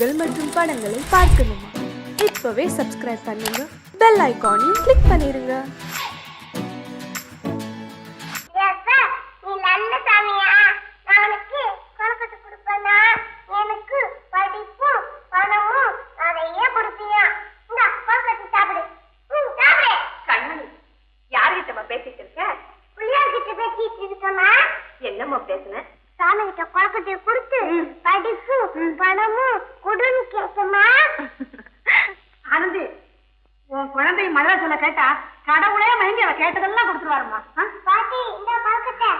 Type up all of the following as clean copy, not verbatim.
நிகழ்ச்சிகள் மற்றும் படங்களை பார்க்கணுமா? இப்பவே சப்ஸ்கிரைப் பண்ணுங்க, பெல் ஐகானையும் கிளிக் பண்ணிருங்க. என்னம்மா பேசுன? சாமி கிட்ட குழக்கத்தை கொடுத்து படிப்பு பணமும் குடுன்னு கேட்கமா? ஆனந்தி, உன் குழந்தை மழை சொல்ல கேட்டா கடவுளே மயங்கி அவ கேட்டதெல்லாம் கொடுத்துருவாருமா. பாட்டி இந்த பழக்கத்தை.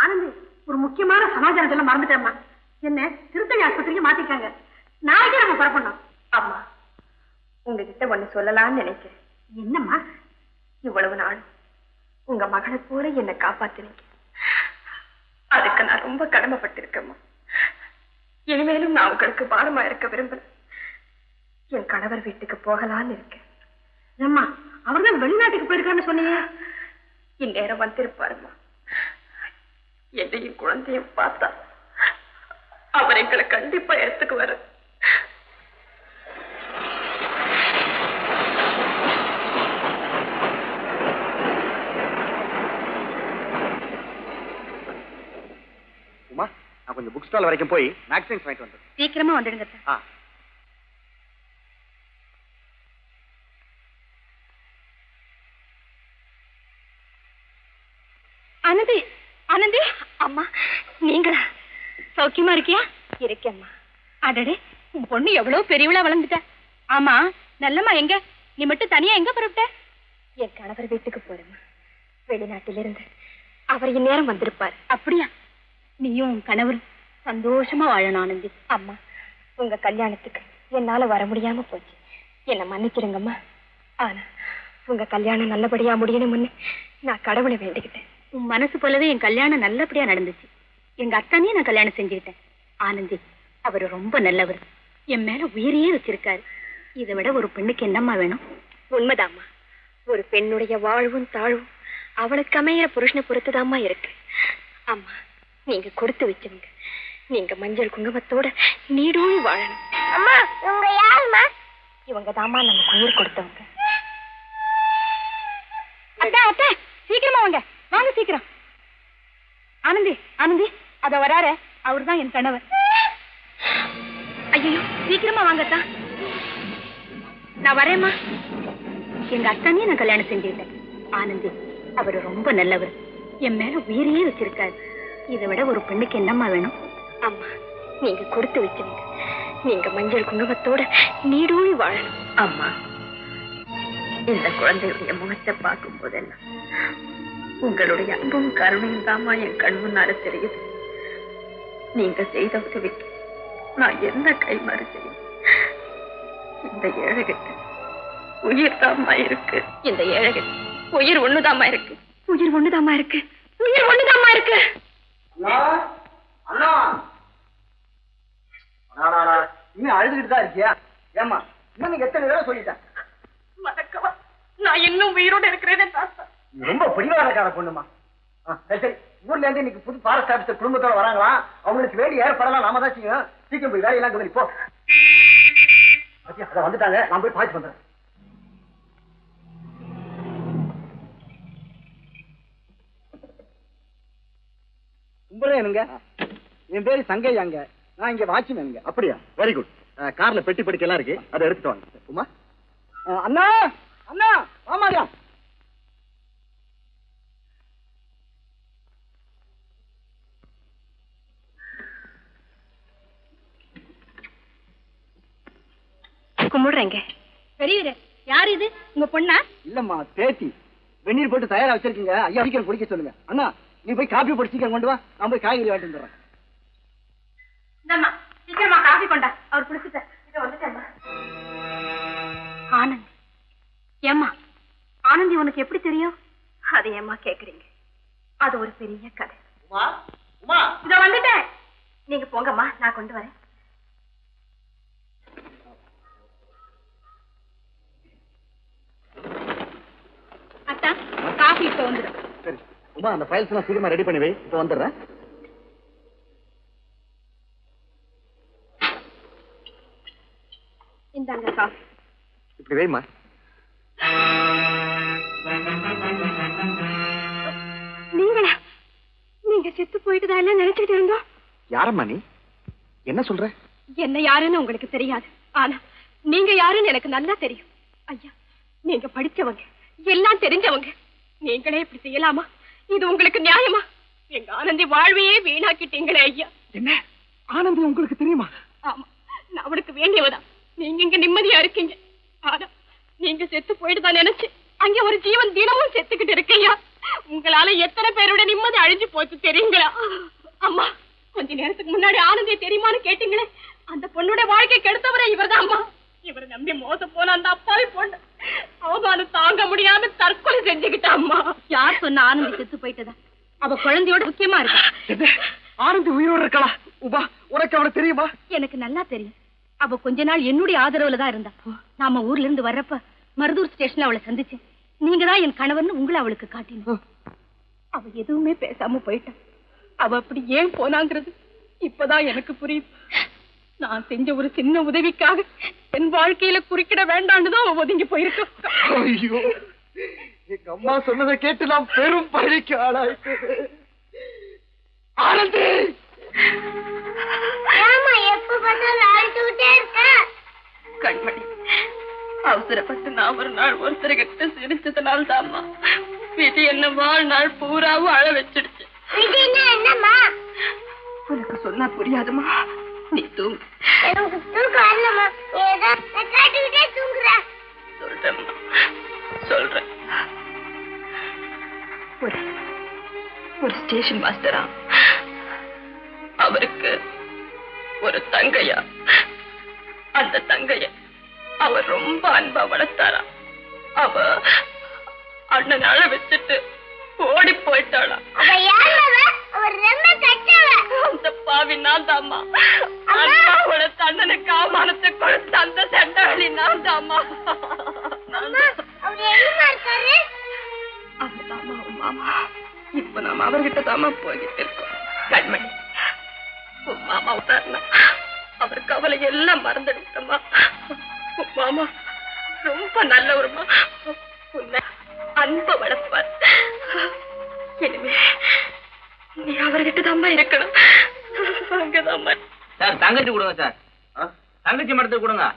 ஆனந்தி, ஒரு முக்கியமான சமாச்சாரம் சொல்ல மறந்துட்டேம்மா. என்ன திருத்தணி ஆஸ்பத்திரிக்கு மாத்திருக்காங்க. நாளைக்கே நம்ம புறப்படணும். அம்மா, உங்ககிட்ட ஒண்ணு சொல்லலாம்னு நினைக்கிறேன். என்னம்மா? இவ்வளவு நாள் உங்க மகளை போல என்னை காப்பாத்தினீங்க. அதுக்கு நான் ரொம்ப கடமைப்பட்டிருக்கேம்மா. இனிமேலும் நான் உங்களுக்கு பாரமா இருக்க விரும்பல. என் கணவர் வீட்டுக்கு போகலான்னு இருக்கேன். ஏம்மா, அவர்தான் வெளிநாட்டுக்கு போயிருக்கான்னு சொன்னீங்க. இந்நேரம் வந்திருப்பாருமா. என்னையும் குழந்தையும் பார்த்தா அவர் எங்களை கண்டிப்பா எடுத்துக்குவாரு. நான் கொஞ்சம் புக் ஸ்டால் வரைக்கும் போய் மேக்ஸின்ஸ் வாங்கிட்டு வந்துடுறேன். சீக்கிரமா வந்துடுங்க. ஆனந்தி, ஆனந்தி அம்மா, நீங்க சௌக்கியமா இருக்கியா? இருக்கேம்மா. அடடே, உன் பொண்ணு எவ்வளவு பெரியவளா வளர்ந்துட்ட. ஆமா, நல்லம்மா எங்க? நீ மட்டும் தனியா எங்க புறப்பட்ட? என் கணவர் வீட்டுக்கு போறேம்மா. வெளிநாட்டிலிருந்து அவர் இந்நேரம் வந்திருப்பார். அப்படியா? நீயும் கணவர் சந்தோஷமா வாழணும் ஆனந்தி. அம்மா, உங்க கல்யாணத்துக்கு என்னால வர முடியாம போச்சு. என்ன மன்னிச்சிருங்கம்மா. ஆனா உங்க கல்யாணம் நல்லபடியா முடியணும்னு நான் கடவுளை வேண்டிக்கிட்டேன். உன் மனசு போலவே என் கல்யாணம் நல்லபடியா நடந்துச்சு. எங்க அத்தானையும் நான் கல்யாணம் செஞ்சுக்கிட்டேன். ஆனந்தி, அவரு ரொம்ப நல்லவர். என் மேல உயிரையே வச்சிருக்காரு. இதை விட ஒரு பெண்ணுக்கு என்னம்மா வேணும்? உண்மைதாம்மா. ஒரு பெண்ணுடைய வாழ்வும் தாழ்வும் அவளுக்கு அமையிற புருஷனை பொறுத்துதாம்மா இருக்கு. அம்மா, நீங்க கொடுத்து வச்சவங்க. நீங்க மஞ்சள் குங்குமத்தோட நீடூழி வாழணும். அம்மா, இவங்க யாருமா? இவங்க தாம்மா நமக்கு உயிர் கொடுத்தவங்க. அத்தா, அத்தா, சீக்கிரமா வாங்க, வாங்க சீக்கிரம். ஆனந்தி, ஆனந்தி, அத வராரு, அவர்தான் என் கணவர். ஐயோ, சீக்கிரமா வாங்கத்தா. நான் வரேம்மா. எங்க அத்தானே நான் கல்யாணம் செஞ்சுக்கிட்டேன். ஆனந்தி, அவரு ரொம்ப நல்லவர். என் மேல உயிரையே வச்சிருக்காரு. இதை விட ஒரு பெண்ணுக்கு என்னம்மா வேணும்? அம்மா, நீங்க கொடுத்து வச்சவங்க. நீங்க மஞ்சள் குங்குமத்தோட நீடூழி வாழணும். அம்மா, இந்த குழந்தையுடைய முகத்தை பார்க்கும் போதெல்லாம் உங்களுடைய அன்பும் கருணையும் தாமா என் கண் முன்னால தெரியுது. நீங்க செய்த உதவிக்கு நான் என்ன கைமாறு செய்யும்? இந்த ஏழைகிட்ட உயிர் தாமா இருக்கு. இந்த ஏழைகிட்ட உயிர் ஒண்ணுதாமா இருக்கு. உயிர் ஒண்ணுதாமா இருக்கு. உயிர் ஒண்ணுதாமா இருக்கு. இன்னும் அழுதுகிட்டு தான் இருக்கியா? ஏமா, இன்னும் எத்தனை தடவை சொல்லிட்டேன். மறக்கவா, நான் இன்னும் உயிரோட இருக்கிறேன். ரொம்ப பிடிவாதக்கார பொண்ணுமா. சரி சரி, ஊர்ல இருந்து இன்னைக்கு புது ஃபாரஸ்ட் ஆபீசர் குடும்பத்தோட வராங்களா? அவங்களுக்கு வேண்டி ஏற்படலாம், நாம தான் செய்யும். சீக்கிரம் போய் வேலையெல்லாம் கவனி போ. அதை வந்துட்டாங்க, நான் போய் பாய்ச்சி பண்றேன். கும்பரேனுங்க, என் பேரு சங்கையாங்க. நான் இங்க வாட்ச்மேனுங்க. அப்படியா? Very good. கார்ல பெட்டி படிக்கலாம் இருக்கு, அதை எடுத்துட்டு வாங்க. உமா, அண்ணா அண்ணா ஆமாயா. கும்பிடுறேங்க. பெரியவரே, யாரு இது? உங்க பொண்ணா? இல்லம்மா, பேத்தி. வெந்நீர் போட்டு தயாரா வச்சிருக்கீங்க. ஐயா சீக்கிரம் குடிக்க சொல்லுங்க. அண்ணா, நீ போய் காபி போட்டு சீக்கிரம் கொண்டு வா. நான் போய் காய்கறி வாங்கிட்டு வந்துடுறேன். இந்தம்மா, சீக்கிரமா காபி கொண்டா. அவர் குடிச்சுட்ட. இதை வந்துட்டேம்மா. ஆனந்தி, ஏம்மா, ஆனந்தி உனக்கு எப்படி தெரியும்? அதை ஏம்மா கேக்குறீங்க? அது ஒரு பெரிய கதை. உமா, உமா, இத வந்துட்டேன். நீங்க போங்கம்மா, நான் கொண்டு வரேன். அத்தா, காபி இப்ப வந்துடும். சரி உமா, அந்த ஃபைல்ஸ் எல்லாம் சீக்கிரமா ரெடி பண்ணி வை. இப்ப வந்துடுறேன். இந்தாங்க காஃபி. இப்படி வேமா. நீங்களா? நீங்க செத்து போயிட்டு தான் எல்லாம் நினைச்சிட்டு இருந்தோம். யாரம்மா நீ? என்ன சொல்ற? என்ன யாருன்னு உங்களுக்கு தெரியாது, ஆனா நீங்க யாருன்னு எனக்கு நல்லா தெரியும். ஐயா, நீங்க படிச்சவங்க, எல்லாம் தெரிஞ்சவங்க. நீங்களே இப்படி செய்யலாமா? இது உங்களுக்கு நியாயமா? எங்க ஆனந்தி வாழ்வையே வீணாக்கிட்டீங்களே ஐயா. என்ன ஆனந்தி உங்களுக்கு தெரியுமா? ஆமா, நான் அவளுக்கு வேண்டியவதான். நீங்க இங்க நிம்மதியா இருக்கீங்க, ஆனா நீங்க செத்து போயிட்டு தான் நினைச்சு அங்க ஒரு ஜீவன் தினமும் செத்துக்கிட்டு இருக்கையா. உங்களால எத்தனை பேரோட நிம்மதி அழிஞ்சு போச்சு தெரியுங்களா? அம்மா, கொஞ்ச நேரத்துக்கு முன்னாடி ஆனந்தியை தெரியுமான்னு கேட்டீங்களே, அந்த பொண்ணோட வாழ்க்கை கெடுத்தவரே இவர்தான் அம்மா. இவரை நம்பி மோச போன அந்த அப்பாவி பொண்ணு அவமானம் தாங்க முடியாம தற்கொலை செஞ்சுக்கிட்டா அம்மா. யார் சொன்ன ஆனந்தி செத்து போயிட்டதா? அவ குழந்தையோட முக்கியமா இருக்கா. ஆனந்தி உயிரோடு இருக்கலாம். உபா, உனக்கு அவளை தெரியுமா? எனக்கு நல்லா தெரியும். அவ கொஞ்ச நாள் என்னுடைய ஆதரவுல தான் இருந்தா. நாம ஊர்ல இருந்து வர்றப்ப மருதூர் ஸ்டேஷன்ல அவளை சந்திச்சேன். நீங்க தான் என் கணவர்னு உங்களை அவளுக்கு காட்டினோம். அவ எதுவுமே பேசாம போயிட்டா. அவ அப்படி ஏன் போனாங்கிறது இப்பதான் எனக்கு புரியுது. நான் செஞ்ச ஒரு சின்ன உதவிக்காக என் வாழ்க்கையில குறுக்கிட வேண்டான்னு தான் அவ ஒதுங்கி போயிருக்க. ஐயோ, எங்க அம்மா சொன்னதை கேட்டு நான் பெரும் பழிக்கு ஆளாயிட்டு. ஆனந்தி, கண்மணி, அவசரப்பட்டு நான் ஒரு நாள் ஒருத்தர்கிட்ட சிரிச்சதுனால தான்மா விதி என்ன வாழ்நாள் பூராவும் அழ வச்சிடுச்சு. என்னம்மா? உனக்கு சொன்னா புரியாதுமா, நீ தூங்கு. சொல்றேன். ஒரு ஸ்டேஷன் மாஸ்டரா, அவருக்கு ஒரு தங்கையா. அந்த தங்கைய அவர் ரொம்ப அன்பா வளர்த்தாரா. அவ அண்ணன் அழ வச்சுட்டு ஓடி போயிட்டாளா. அந்த பாவி நான் தாமா. அண்ணாவோட தன்னனுக்கு அவமானத்தை கொடுத்த அந்த சண்டாளி நான் தாமா. மாமா, இப்ப நாம அவர்கிட்ட தாமா போய்கிட்டு இருக்கோம். கண்மணி, உன் மாமா உதாரணம் அவர் கவலை எல்லாம் மறந்துடுத்தம்மா. மாமா ரொம்ப நல்லவருமா, உன்னை அன்ப வளர்ப்பார். இனிமே நீ அவர்கிட்ட தாம்மா இருக்கணும். அங்கதாம்மா. சார், தங்கச்சி கொடுங்க சார். தங்கச்சி மரத்துக்கு கொடுங்க.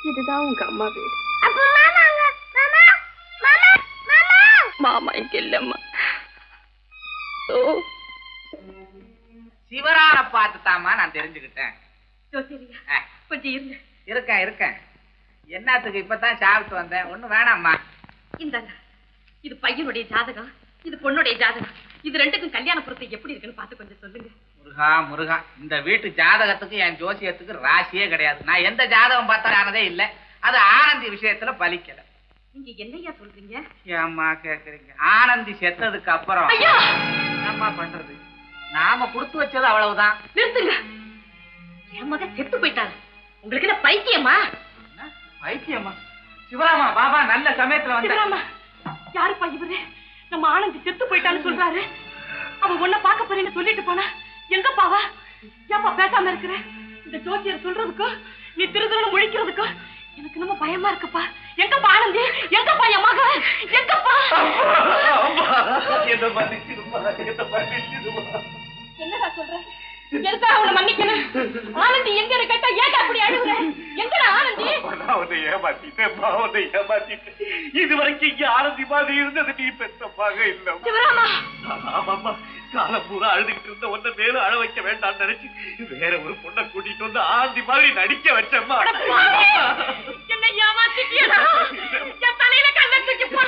இதுதான் உங்க அம்மா வீடு. மாமா இங்க இல்லம்மா. சிவரான பார்த்துதாமா நான் தெரிஞ்சுக்கிட்டேன். கொஞ்சம் இருங்க. இருக்கேன். என்னத்துக்கு இப்பதான் சாப்பிட்டு வந்தேன். ஒண்ணு வேணாம்மா. இந்தாங்க, இது பையனுடைய ஜாதகம், இது பொண்ணுடைய ஜாதகம். இது ரெண்டுக்கும் கல்யாண பொருத்தம் எப்படி இருக்குன்னு பார்த்து கொஞ்சம் சொல்லுங்க. முருகா, இந்த வீட்டு ஜாதகத்துக்கு என் ஜோசியத்துக்கு ராசியே கிடையாது. நான் எந்த ஜாதகம் பார்த்தானதே இல்ல. அது ஆனந்தி விஷயத்துல பலிக்கல. நீங்க என்னையா சொல்றீங்க? ஏம்மா கேக்குறீங்க? ஆனந்தி செத்ததுக்கு அப்புறம் என்னம்மா பண்றது? நாம கொடுத்து வச்சது அவ்வளவுதான். நிறுத்துங்க. என் மகன் செத்து போயிட்டாரு. உங்களுக்கு என்ன பைத்தியமா? பைத்தியமா? சிவராமா, பாபா நல்ல சமயத்துல வந்த. யாருப்பா இவரு? நம்ம ஆனந்தி செத்து போயிட்டான்னு சொல்றாரு. அவன் உன்ன பாக்க போறேன்னு சொல்லிட்டு போனா எங்க பாவா? ஏப்பா பேசாம இருக்கிற? இந்த ஜோசியர் சொல்றதுக்கும் நீ திருதுன்னு முழிக்கிறதுக்கும் எனக்கு நம்ம பயமா இருக்குப்பா. எங்கப்பா ஆனந்தி? எங்கப்பா என் மகன்? எங்கப்பா? என்னடா சொல்ற? எதுக்காக அவனை மன்னிக்கணும்? ஆனந்தி எங்க கேட்டா ஏன் அப்படி அழுகுற? எங்கடா ஆனந்தி? அவனை ஏமாத்திட்டேன். இதுவரைக்கும் இங்க ஆனந்தி மாதிரி இருந்தது நீ பெத்தமாக இல்ல. சிவராமா, ஆமாம்மா, காலம் பூரா அழுதுகிட்டு இருந்த ஒன்ன மேலும் அழ வைக்க வேண்டாம்னு நினைச்சு வேற ஒரு பொண்ணை கூட்டிட்டு வந்து ஆனந்தி மாதிரி நடிக்க வச்சம்மா. என்னை ஏமாத்திட்டியடா. என் தலையில கண்ணை தூக்கி போ.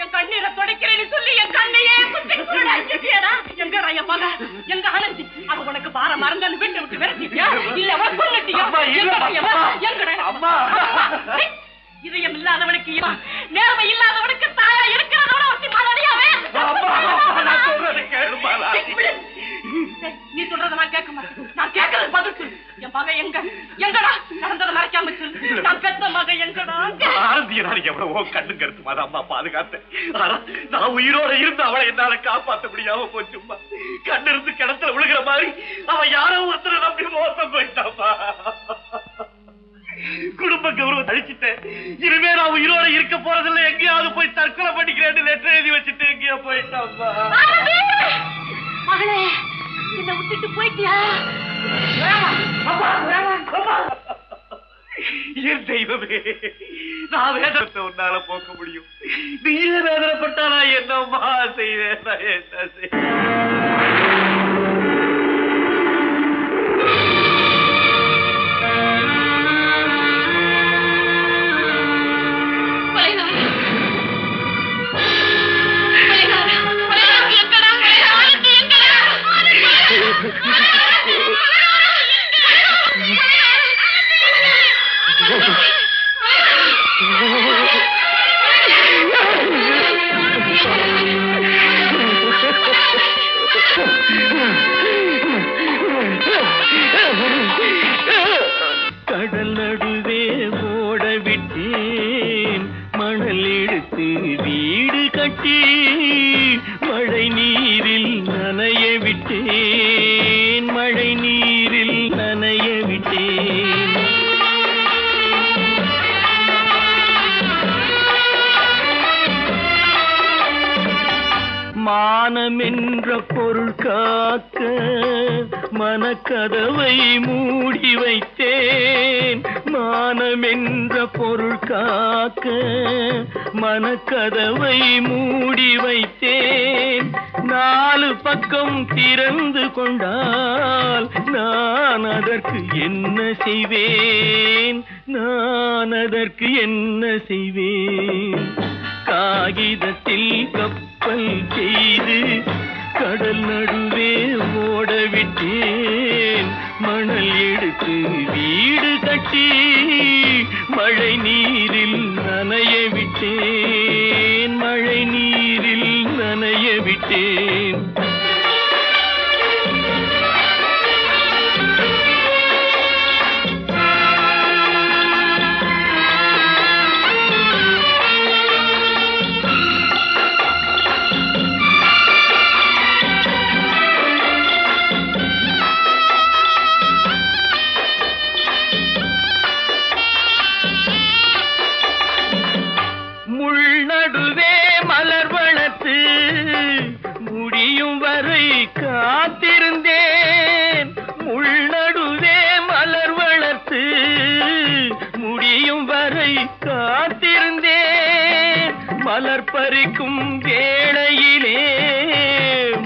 என் கண்ணீரை துடைக்கிறேன்னு சொல்லி என் கண்ணையே குத்தி குருடாக்கிட்டியடா. எங்கடா என் மக? எங்க ஆனந்தி? அவ உனக்கு பார மறந்தான்னு வீட்டை விட்டு விரட்டிட்டியா? இல்ல அவ கொன்னுட்டியா? எங்கடா? அம்மா, இதயம் இல்லாதவனுக்கு இவன், நேர்மை இல்லாதவனுக்கு தாயா இருக்கிறதோட ஒட்டி மலடியாவே. நான் சொல்றது கேளுமா. நீ சொல்றத நான் கேட்க மாட்டேன். நான் கேட்கறது பதில் சொல்லு. என் மகன் எங்கடா? நடந்ததை மறைக்காம சொல்லு. நான் பெத்த மகன் எங்கடா? ஆனந்திய நான் எவ்வளவோ கண்ணு கருத்து மாதிரி அம்மா பாதுகாத்தேன். ஆனா நான் உயிரோட இருந்து அவளை என்னால காப்பாற்ற முடியாம போச்சும்மா. கண்ணு இருந்து கிணத்துல விழுகிற மாதிரி அவன் யாரோ ஒருத்தரை நம்பி மோசம் போயிட்டாமா. குடும்ப கௌரவம் அழிச்சிட்டேன். இனிமே நான் உயிரோட இருக்க போறதில்லை. எங்கேயாவது போய் தற்கொலை பண்ணிக்கிறேன்னு லெட்டர் எழுதி வச்சுட்டு எங்கேயோ போயிட்டாமா. மகளே, என்ன விட்டுட்டு போயிட்டியா? என் தெய்வமே, நான் வேதத்தை உன்னால போக்க முடியும். நீயே வேதனைப்பட்டா நான் என்னம்மா செய்வேன்? நான் என்ன செய்வேன்? கடல் நடுவே ஓட விட்டேன், மணல் எடுத்து வீடு கட்டி மழை நீரில் நனைய விட்டேன், மழை நீரில் நனைய விட்டேன். மானம் என்ற பொருள் காக்க மனக்கதவை மூடி வைத்தேன், மானம் என்ற பொருள் காக்க மனக்கதவை மூடி வைத்தேன். 4 பக்கம் திறந்து கொண்டால் நான் அதற்கு என்ன செய்வேன்? நான் அதற்கு என்ன செய்வேன்? காகிதத்தில் கப்பல் செய்து கடல் நடுவே ஓட விட்டேன், மணல் எடுத்து வீடு கட்டி மழை நீரில் நனைய விட்டேன், மழை நீரில் நனைய விட்டேன். நடுவே மலர் வளர்த்து முடியும் வரை காத்திருந்தேன், முள்நடுவே மலர் வளர்த்து முடியும் வரை காத்திருந்தேன். மலர் பறிக்கும் வேளையிலே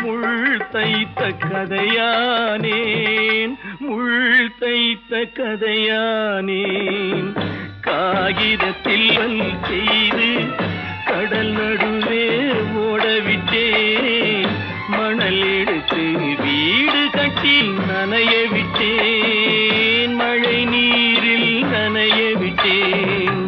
முள் தைத்த கதையானேன், முள் தைத்த கதையானேன். காகிதத்தில் செய்து கடல் நடுவே ஓடவிட்டேன், மணல் எடுத்து வீடு கட்டி நனைய விட்டேன், மழை நீரில் நனைய விட்டேன்.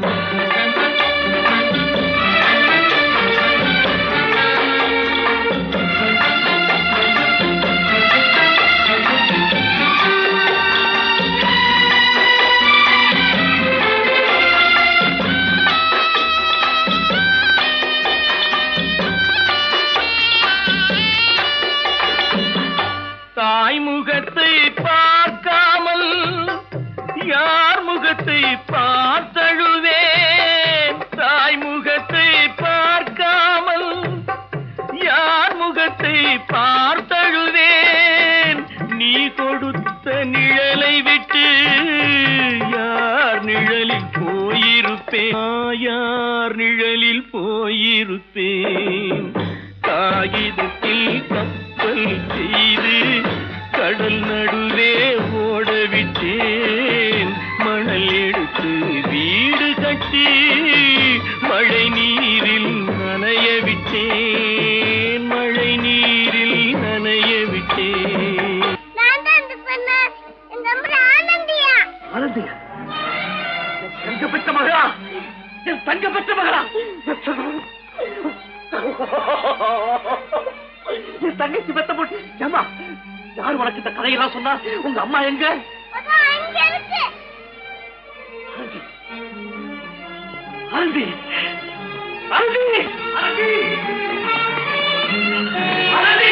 தாய் முகத்தை பார்க்காமல் யார் முகத்தை பார்த்தழுவேன், தாய் முகத்தை பார்க்காமல் யார் முகத்தை பார்த்தழுவேன். நீ கொடுத்த உன்னை விட்டு யார் நிழலில் போயிருப்பேன், யார் நிழலில் போயிருப்பேன். காகிதத்தில் கப்பல் செய்து கடல் நடுவே ஓடவிட்டேன். மணல் எடுத்து வீடு கட்டி மழை நீரில் நனைய விட்டேன், மழை நீரில் நனைய விட்டேன். ஆனந்தியா, என் தங்கப்பட்ட மகளா, என் தங்கப்பட்ட மகளா, என் தங்கச்சி பெத்த போட்டு. ஏமா, யார் உனக்கு இந்த கதையெல்லாம் சொன்னா? உங்க அம்மா எங்க? ஆனந்தி, ஆனந்தி, ஆனந்தி, ஆனந்தி.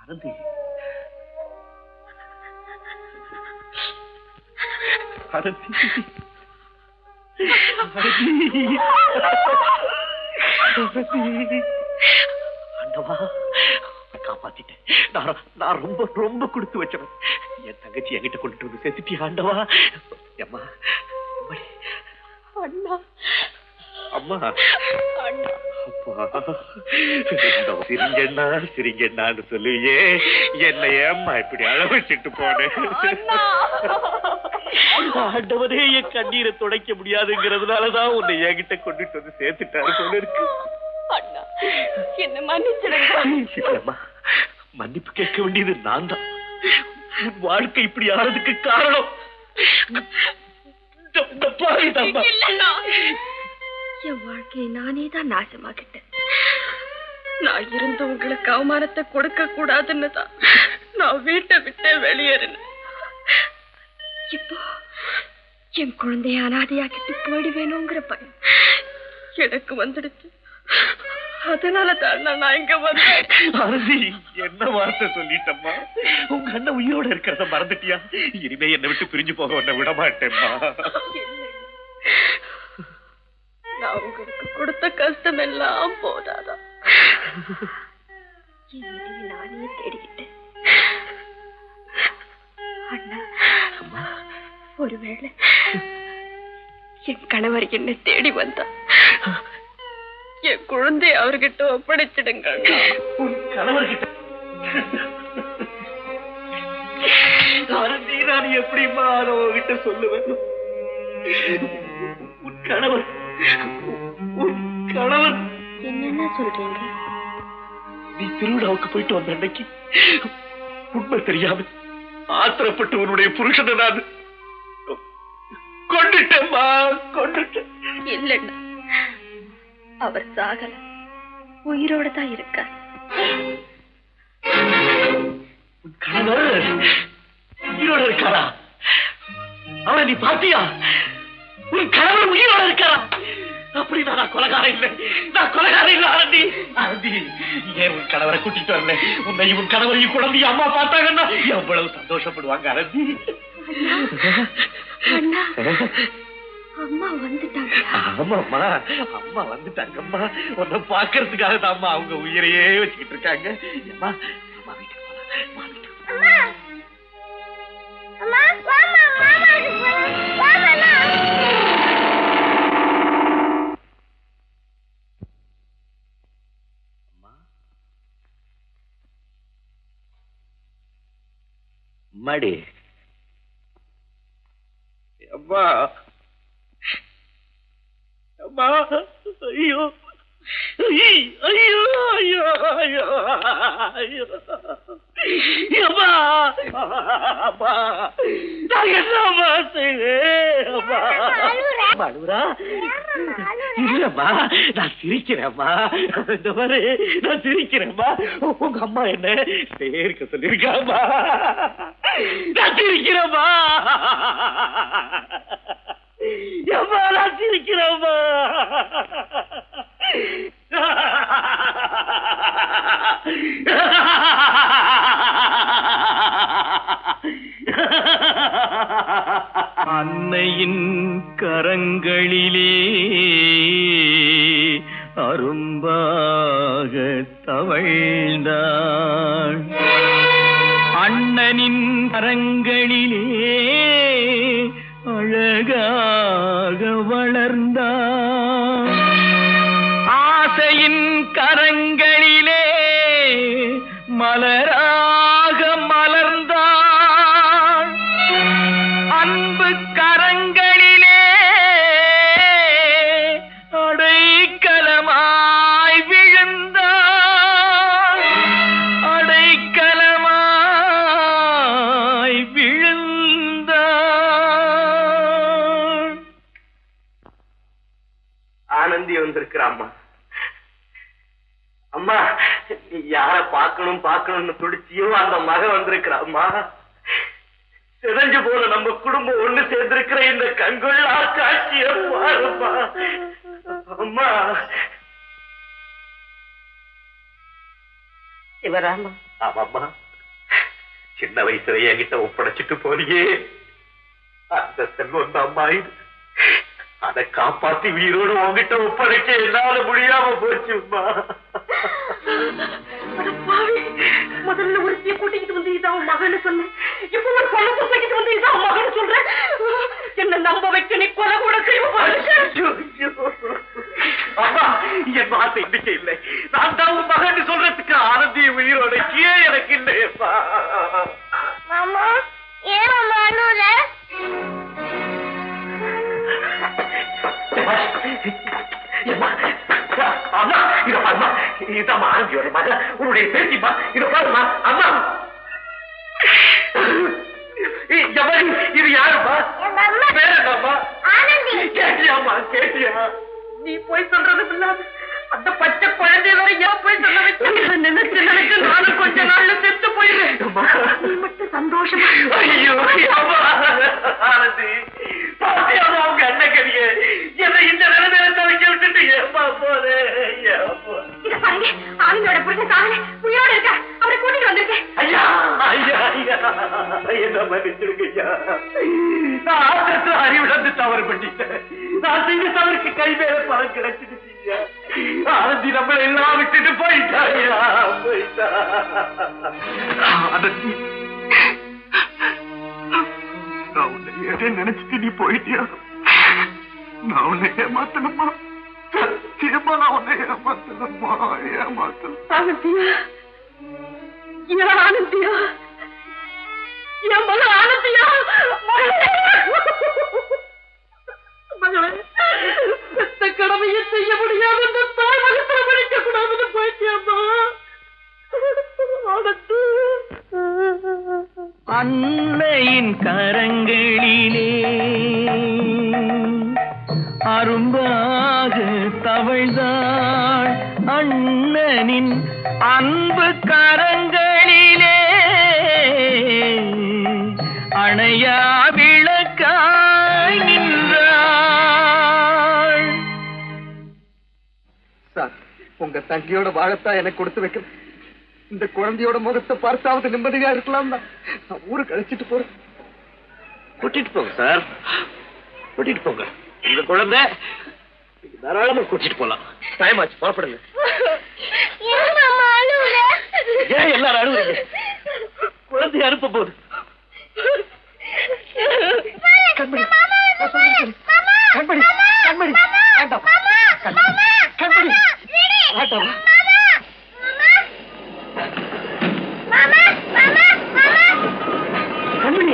ஆனந்தி, ஆனந்தி, ஆண்டவா, காப்பாத்திட்டேன். நான் ரொம்ப ரொம்ப கொடுத்து வச்சவன். என் தங்கச்சி என்கிட்ட கொண்டுட்டு வந்து சேர்த்துட்டி ஆண்டவா. அம்மா, அண்ணா, அம்மா, அப்பா, சிரிங்கண்ணா சிரிங்கண்ணான்னு சொல்லுவியே, என்னை ஏம்மா இப்படி அளவச்சிட்டு போனேன்? ஆண்டவனே என் கண்ணீரை துடைக்க முடியாதுங்கிறதுனாலதான் உன்னை என்கிட்ட கொண்டுட்டு வந்து சேர்த்துட்டாரு போல இருக்கு. அண்ணா, என்ன மன்னிச்சிடுங்க. இல்லம்மா, மன்னிப்பு கேட்க வேண்டியது நான் தான். உன் வாழ்க்கை இப்படி ஆறதுக்கு காரணம் இந்த பாவிதான். என் வாழ்க்கையை நானே தான் நாசமாக்கிட்டேன். நான் இருந்து உங்களுக்கு அவமானத்தை கொடுக்க கூடாதுன்னு தான் நான் வீட்டை விட்டு வெளியேறினேன். இப்போ என் குழந்தைய அனாதையாக்கிட்டு போயிடுவேணுங்கிற பயம் எனக்கு வந்துடுச்சு. அதனால தான் நான் இங்க வந்தேன். அரசி, என்ன வார்த்தை சொல்லிட்டம்மா? உங்க அண்ணன் உயிரோட இருக்கிறத மறந்துட்டியா? இனிமே என்னை விட்டு பிரிஞ்சு போக உன்னை விட மாட்டேம்மா. நான் உங்களுக்கு கொடுத்த கஷ்டம் எல்லாம் போதாதான் நானே தேடிக்கிட்டேன். அண்ணா, ஒருவேளை என் கணவர் என்னை தேடி வந்தா என் குழந்தை அவர்கிட்ட ஒப்படைச்சிடுங்க. உன் கணவர்கிட்ட நான் எப்படிமா அவகிட்ட சொல்லுவேன்? உன் கணவர் என்னன்னா சொல்றீங்க? நீ திருவிழாவுக்கு போயிட்டு வந்த அன்னைக்கு உண்மை தெரியாம ஆத்திரப்பட்டு உன்னுடைய புருஷனை நான் கொண்டுட்டேம்மா, கொண்டுட்டேன். இல்லைன்னா அவர் சாகல, உயிரோட தான் இருக்கார். உன் கணவர் உயிரோட இருக்காரா? அவனை நீ பாத்தியா? உன் கணவர் உயிரோட இருக்காரா? அப்படி நான் கொலைகாரம் இல்லை, நான் கொலைகாரம் இல்லை. ஆனந்தி, ஆனந்தி, ஏன் உன் கணவரை கூட்டிட்டு வரல? உன்னை உன் கணவரையும் குழந்தைய அம்மா பார்த்தாங்கன்னா எவ்வளவு சந்தோஷப்படுவாங்க. ஆனந்தி, அண்ணா, அம்மா வந்துட்டாங்க. ஆமாம்மா, அம்மா வந்துட்டாங்கம்மா. உன்னை பாக்குறதுக்காக தான்மா அவங்க உயிரையே வச்சுக்கிட்டு இருக்காங்க. அம்மா, அம்மா வீட்டுக்கு போலாம், அம்மா வீட்டுக்கு போலாம். மடி அம்மா, அம்மா, ஐயோ ஐயோ ஐயோ ஐயோ ஐயோ அம்மா, அம்மா, நான் என்னம்மா செய்வேன்? அம்மா, அழுவுறா? இல்லம்மா, நான் சிரிக்கிறேம்மா. இந்த மாதிரி நான் சிரிக்கிறேம்மா. உங்க அம்மா என்ன சேர்க்க சொல்லிருக்காம்மா. நான் சிரிக்கிறேம்மா. அம்மா, நான் சிரிக்கிறேம்மா. அன்னையின் கரங்களிலே அரும்பாக தவழ்ந்தாள், அண்ணனின் கரங்களிலே அழகாக வளர்ந்தாள், ஆசையின் கரங்களிலே மலராக மலர்ந்தாள், அன்பு கரங்களிலே அடைக்கலமாய் விழுந்தாள், அடைக்கலமாய் விழுந்தாள். ஆனந்தி வந்திருக்கிறாம்மா. அம்மா, யார பார்க்கணும்னு துடிச்சியோ அந்த மக வந்திருக்கிறாம்மா. சிதைஞ்சு போல நம்ம குடும்பம் ஒண்ணு சேர்ந்திருக்கிற இந்த கண்கொள்ளா காட்சிய பாருமா. அம்மா சிவராமா. ஆமாம்மா, சின்ன வயசுல என்கிட்ட ஒப்படைச்சிட்டு போறியே அந்த செல்வம் தான் அம்மா இது. அதை காப்பாத்தி உயிரோடு உங்ககிட்ட ஒப்படைக்க என்னால முடியாம போச்சும்மா. முதல்ல ஒருத்திய கூட்டிக்கிட்டு வந்து இதான் மகன்னு சொன்னேன், இப்ப ஒரு கொலை சொல்லிக்கிட்டு வந்து இதான் மகன்னு சொல்றேன். என்ன நம்ப வைக்க நீ கொலை கூட அம்மா, என் வார்த்தை இன்னைக்கு இல்லை. நான் தான் உன் மகன்னு சொல்றதுக்கு ஆனந்தி உயிரோட ஏன் எனக்கு இல்லையப்பா. மாமா ஏன் மாமா அழுற? அம்மா, இத பாருமா, இதாம்மா ஆனந்தியோட மக, உன்னுடைய பேத்திமா. இத பாருமா அம்மா. இது யாருமா? பேர் என்னம்மா? கேட்டியாம்மா, கேட்டியா? நீ போய் சொல்றது இல்லாம அந்த பச்சை குழந்தை வரை ஏன் போய் சொல்ல வச்சு நினைச்சு நினைச்சு நானும் கொஞ்ச நாள்ல செத்து போயிடுவேன். நீ மட்டும் சந்தோஷமா. ஐயோ அம்மா, ஆனந்தி பாத்தியாமா உங்க அண்ணன் கறிய என்னை இந்த நிலைமையில துவைக்க விட்டுட்டு ஏமா போறே. ஆவியோட புருஷன் காவல புரியோட இருக்க, அவரை கூட்டிட்டு வந்திருக்கேன். ஐயா ஐயா ஐயா, என்ன மன்னிச்சிருங்க ஐயா. நான் ஆத்திரத்துல அறிவிழந்து தவறு பண்ணிட்டேன். நான் செய்த தவறுக்கு கை மேல பணம் கிடைச்சிடுச்சு. ஆனந்தி நம்மளை எல்லாம் விட்டுட்டு போயிட்டாயா, போயிட்டா. ஆனந்தி, நான் உன்னை எதே நினைச்சிட்டு நீ போயிட்டியா? நான் உன்னை ஏமாத்தணுமா? சத்தியமா நான் உன்னை ஏமாத்தணுமா? ஏமாத்தணும். ஆனந்தியா, ஆனந்தியா, என் மக ஆனந்தியா, மகளே, பெத்த கடமையை செய்ய முடியாத இந்த தாய் மகத்தில் படிக்க கூடாதுன்னு போயிட்டியம்மா. ஆனந்தி, அன்னையின் கரங்களிலே அரும்பாக தவழ்ந்தாள், அண்ணனின் அன்பு கரங்களிலே அணையா விளக்காய் நின்றாள். சார், உங்க தங்கியோட வாழத்தான் எனக்கு கொடுத்து வைக்க. இந்த குழந்தையோட முகத்தை பார்த்தாவது நிம்மதியா இருக்கலாம் தான் நான் ஊருக்கு அழைச்சிட்டு போறேன். கூட்டிட்டு போங்க சார், கூட்டிட்டு போங்க. உங்க குழந்தை தாராளமா கூட்டிட்டு போலாம். டைம் ஆச்சு, புறப்படுங்க. ஏன் எல்லாரும் அழுவுறீங்க? குழந்தைய அனுப்ப போகுது. கண்மணி, கண்மணி, கண்மணி, வேண்டாம். கண்மணி, வேண்டாம். கண்மணி,